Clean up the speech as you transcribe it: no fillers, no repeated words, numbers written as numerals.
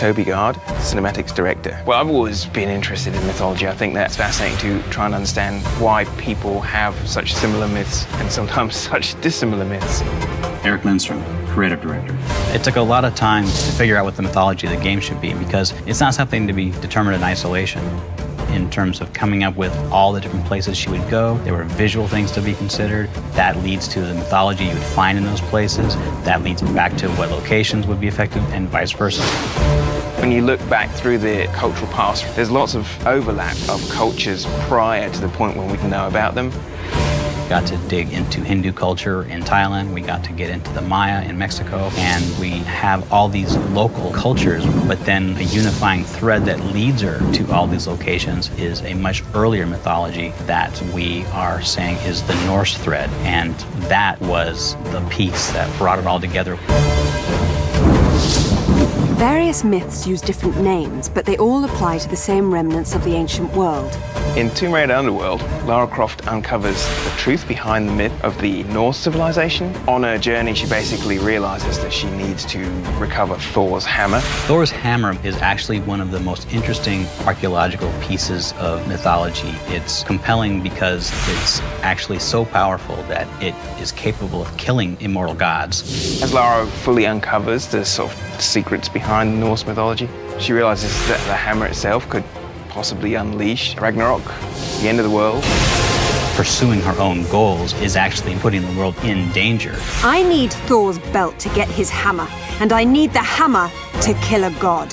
Toby Gard, cinematics director. Well, I've always been interested in mythology. I think that's fascinating to try and understand why people have such similar myths and sometimes such dissimilar myths. Eric Lindstrom, creative director. It took a lot of time to figure out what the mythology of the game should be, because it's not something to be determined in isolation. In terms of coming up with all the different places she would go, there were visual things to be considered. That leads to the mythology you would find in those places. That leads back to what locations would be effective, and vice versa. When you look back through the cultural past, there's lots of overlap of cultures prior to the point when we can know about them. Got to dig into Hindu culture in Thailand, we got to get into the Maya in Mexico, and we have all these local cultures, but then a unifying thread that leads her to all these locations is a much earlier mythology that we are saying is the Norse thread, and that was the piece that brought it all together. Various myths use different names, but they all apply to the same remnants of the ancient world. In Tomb Raider Underworld, Lara Croft uncovers the truth behind the myth of the Norse civilization. On her journey, she basically realizes that she needs to recover Thor's hammer. Thor's hammer is actually one of the most interesting archaeological pieces of mythology. It's compelling because it's actually so powerful that it is capable of killing immortal gods. As Lara fully uncovers the sort of secrets behind Norse mythology, she realizes that the hammer itself could possibly unleash Ragnarok, the end of the world. Pursuing her own goals is actually putting the world in danger. I need Thor's belt to get his hammer, and I need the hammer to kill a god.